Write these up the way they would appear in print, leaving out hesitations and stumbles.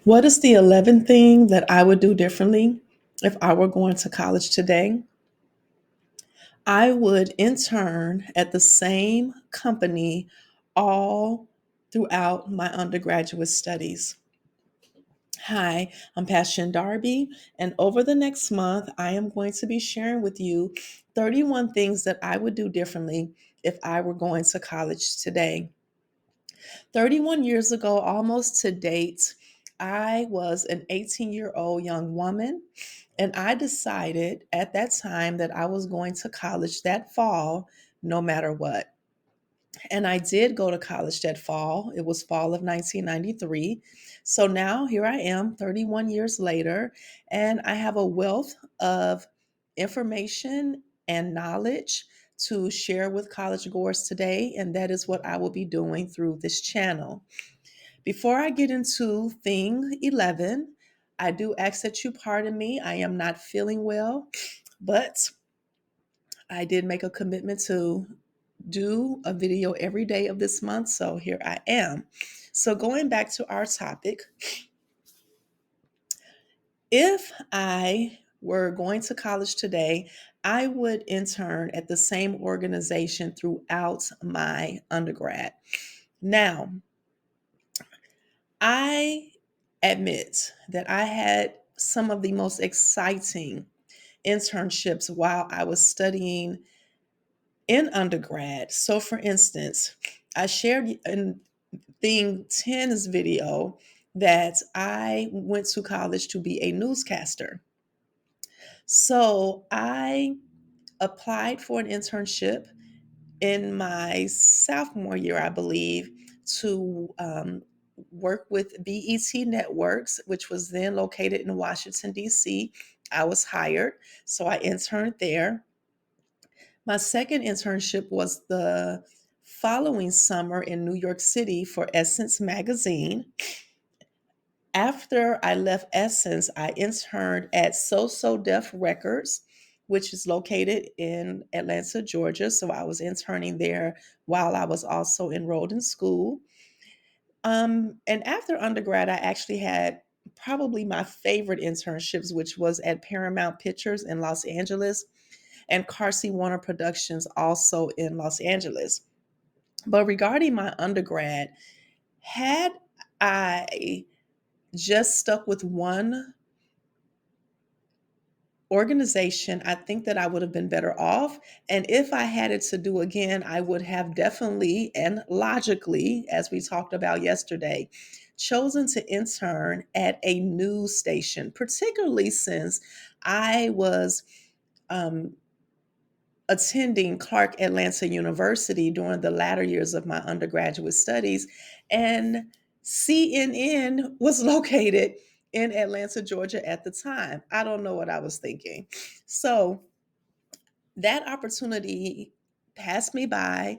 What is the 11th thing that I would do differently if I were going to college today? I would intern at the same company all throughout my undergraduate studies. Hi, I'm Passion Darby, and over the next month, I am going to be sharing with you 31 things that I would do differently if I were going to college today. 31 years ago, almost to date, I was an 18-year-old young woman, and I decided at that time that I was going to college that fall, no matter what. And I did go to college that fall. It was fall of 1993. So now here I am, 31 years later, and I have a wealth of information and knowledge to share with college goers today. And that is what I will be doing through this channel. Before I get into thing 11, I do ask that you pardon me. I am not feeling well, but I did make a commitment to do a video every day of this month. So here I am. So going back to our topic, if I were going to college today, I would intern at the same organization throughout my undergrad. Now, I admit that I had some of the most exciting internships while I was studying in undergrad. So, for instance, I shared in Thing 10's video that I went to college to be a newscaster. So, I applied for an internship in my sophomore year, I believe, to work with BET Networks, which was then located in Washington, D.C. I was hired, so I interned there. My second internship was the following summer in New York City for Essence Magazine. After I left Essence, I interned at So Def Records, which is located in Atlanta, Georgia. So I was interning there while I was also enrolled in school. And after undergrad, I actually had probably my favorite internships, which was at Paramount Pictures in Los Angeles and Carsey Warner Productions, also in Los Angeles. But regarding my undergrad, had I just stuck with one organization, I think that I would have been better off. And if I had it to do again, I would have definitely and logically, as we talked about yesterday, chosen to intern at a news station, particularly since I was um, attending Clark Atlanta University during the latter years of my undergraduate studies. And CNN was located in Atlanta, Georgia at the time. I don't know what I was thinking. So that opportunity passed me by.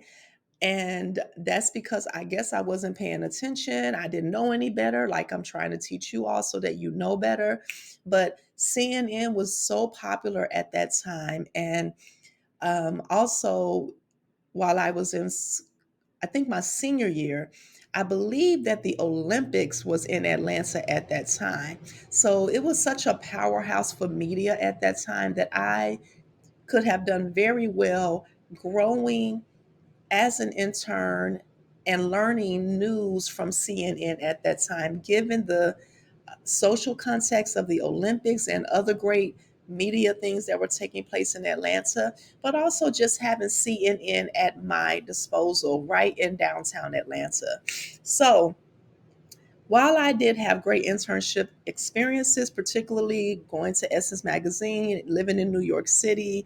And that's because I guess I wasn't paying attention. I didn't know any better. Like I'm trying to teach you all so that you know better. But CNN was so popular at that time. And also, while I was I think my senior year, I believe that the Olympics was in Atlanta at that time. So it was such a powerhouse for media at that time that I could have done very well growing as an intern and learning news from CNN at that time, given the social context of the Olympics and other great media things that were taking place in Atlanta, but also just having CNN at my disposal right in downtown Atlanta. So, while I did have great internship experiences, particularly going to Essence Magazine, living in New York City,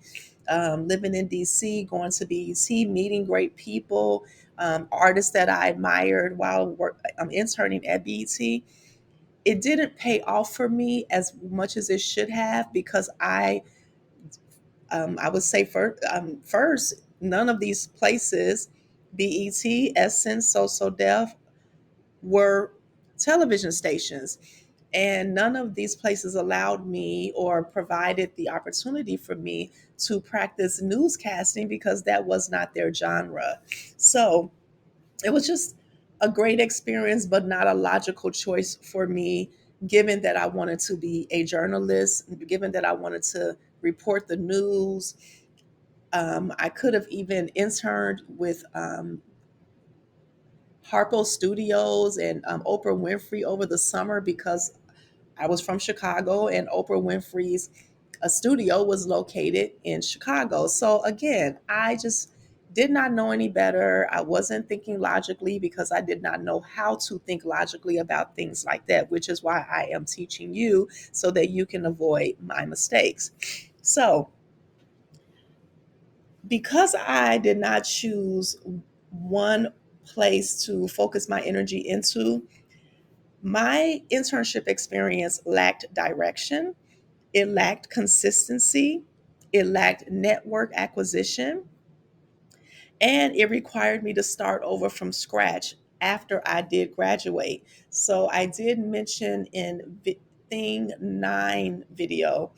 living in DC, going to BET, meeting great people, artists that I admired while I'm interning at BET, it didn't pay off for me as much as it should have because I would say first, none of these places, BET, Essence, So Def, were television stations. And none of these places allowed me or provided the opportunity for me to practice newscasting because that was not their genre. So it was just a great experience, but not a logical choice for me given that I wanted to be a journalist, given that I wanted to report the news. I could have even interned with Harpo Studios and Oprah Winfrey over the summer because I was from Chicago and Oprah Winfrey's studio was located in Chicago. So again, I just did not know any better. I wasn't thinking logically because I did not know how to think logically about things like that, which is why I am teaching you so that you can avoid my mistakes. So, because I did not choose one place to focus my energy into, my internship experience lacked direction, it lacked consistency, it lacked network acquisition, and it required me to start over from scratch after I did graduate. So I did mention in Thing 9 video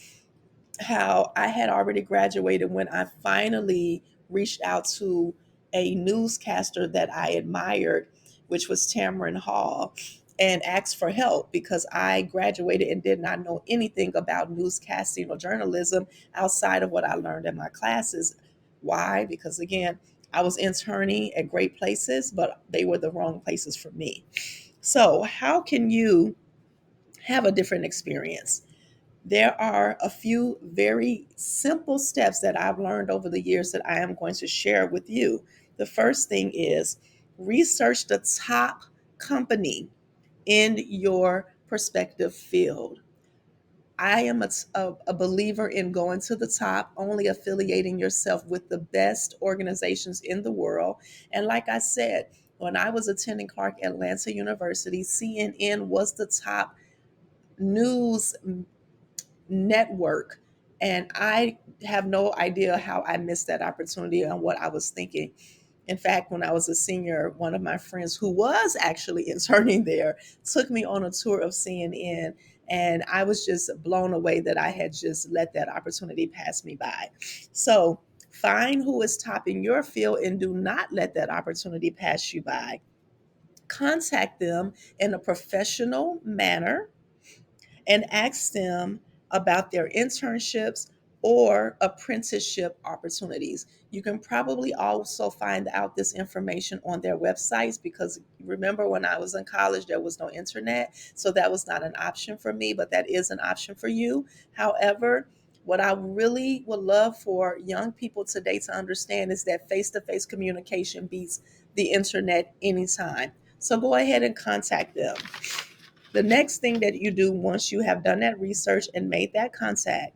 how I had already graduated when I finally reached out to a newscaster that I admired, which was Tamron Hall, and asked for help because I graduated and did not know anything about newscasting or journalism outside of what I learned in my classes. Why? Because again, I was interning at great places, but they were the wrong places for me. So, how can you have a different experience? There are a few very simple steps that I've learned over the years that I am going to share with you. The first thing is research the top company in your prospective field. I am a believer in going to the top, only affiliating yourself with the best organizations in the world. And like I said, when I was attending Clark Atlanta University, CNN was the top news network. And I have no idea how I missed that opportunity and what I was thinking. In fact, when I was a senior, one of my friends who was actually interning there took me on a tour of CNN. And I was just blown away that I had just let that opportunity pass me by. So find who is topping your field and do not let that opportunity pass you by. Contact them in a professional manner and ask them about their internships or apprenticeship opportunities. You can probably also find out this information on their websites because remember when I was in college, there was no internet. So that was not an option for me, but that is an option for you. However, what I really would love for young people today to understand is that face to face communication beats the internet anytime. So go ahead and contact them. The next thing that you do once you have done that research and made that contact,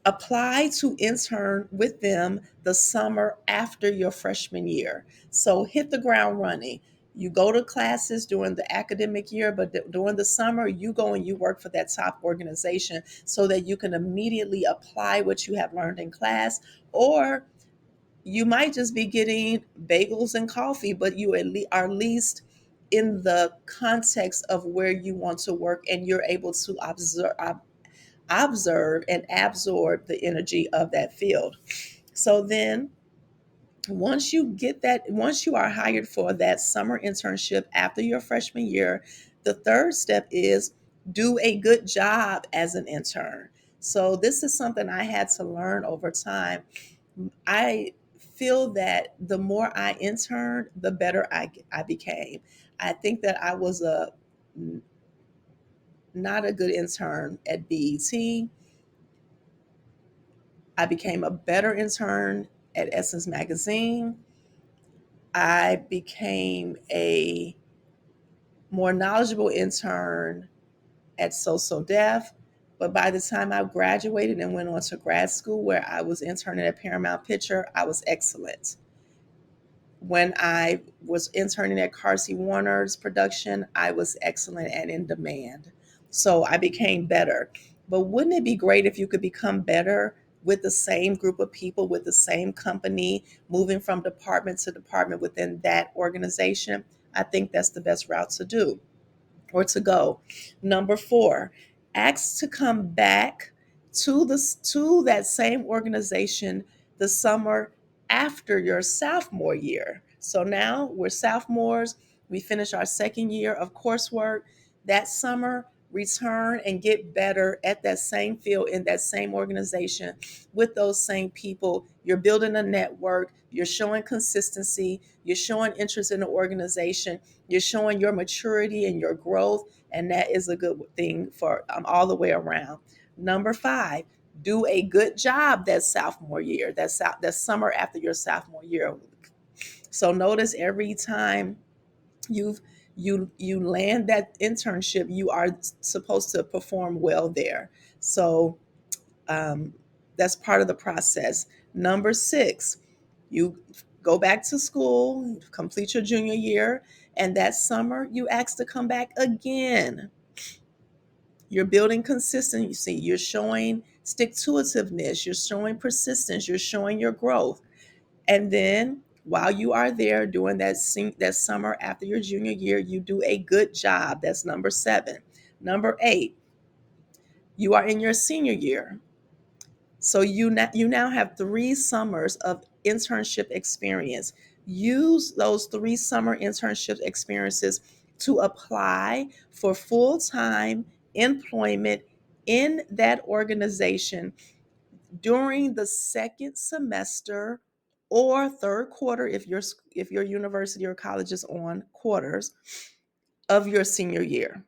apply to intern with them the summer after your freshman year. So hit the ground running. You go to classes during the academic year, but during the summer, you go and you work for that top organization so that you can immediately apply what you have learned in class. Or you might just be getting bagels and coffee, but you are at least in the context of where you want to work and you're able to observe and absorb the energy of that field. So then once you are hired for that summer internship after your freshman year, the third step is do a good job as an intern. So this is something I had to learn over time. I feel that the more I interned, the better I became. I think that I was not a good intern at BET. I became a better intern at Essence Magazine. I became a more knowledgeable intern at So Def. But by the time I graduated and went on to grad school, where I was interning at Paramount Picture, I was excellent. When I was interning at Carsey Warner's production, I was excellent and in demand. So I became better. But wouldn't it be great if you could become better with the same group of people, with the same company, moving from department to department within that organization? I think that's the best route to do or to go. Number four, ask to come back to that same organization the summer after your sophomore year. So now we're sophomores, we finish our second year of coursework. That summer, return and get better at that same field in that same organization with those same people. You're building a network, you're showing consistency, you're showing interest in the organization, you're showing your maturity and your growth, and that is a good thing for all the way around. Number five, do a good job that sophomore year, that summer after your sophomore year. So notice every time you've you land that internship, you are supposed to perform well there. So um, that's part of the process. Number six, you go back to school, complete your junior year, and that summer you ask to come back again. You're building consistency, you're showing stick to itiveness, you're showing persistence, you're showing your growth. And then while you are there doing that summer after your junior year, you do a good job. That's number seven. Number eight, you are in your senior year. So you now have 3 summers of internship experience. Use those 3 summer internship experiences to apply for full-time employment in that organization during the second semester or third quarter if your university or college is on quarters of your senior year.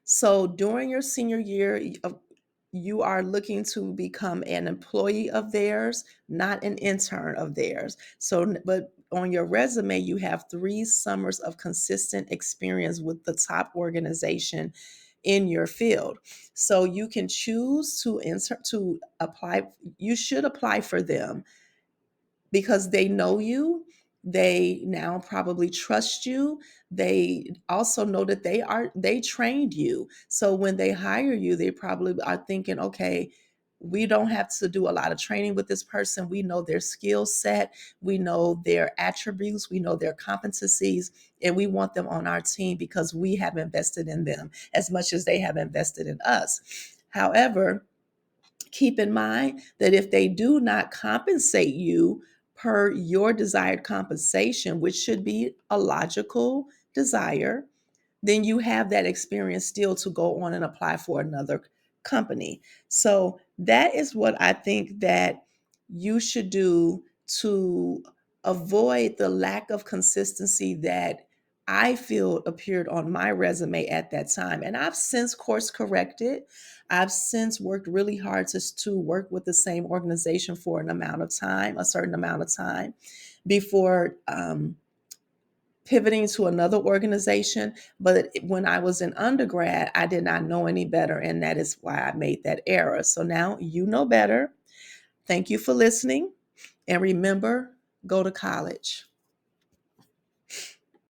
So during your senior year, you are looking to become an employee of theirs, not an intern of theirs. So, but on your resume, you have 3 summers of consistent experience with the top organization in your field. So you can choose to apply. You should apply for them because they know you. They now probably trust you. They also know that they trained you. So when they hire you, they probably are thinking, okay, we don't have to do a lot of training with this person. We know their skill set, we know their attributes, we know their competencies, and we want them on our team because we have invested in them as much as they have invested in us. However, keep in mind that if they do not compensate you per your desired compensation, which should be a logical desire, then you have that experience still to go on and apply for another company. So that is what I think that you should do to avoid the lack of consistency that I feel appeared on my resume at that time. And I've since course corrected. I've since worked really hard to work with the same organization for an amount of time, a certain amount of time, before pivoting to another organization. But when I was in undergrad, I did not know any better. And that is why I made that error. So now you know better. Thank you for listening. And remember, go to college.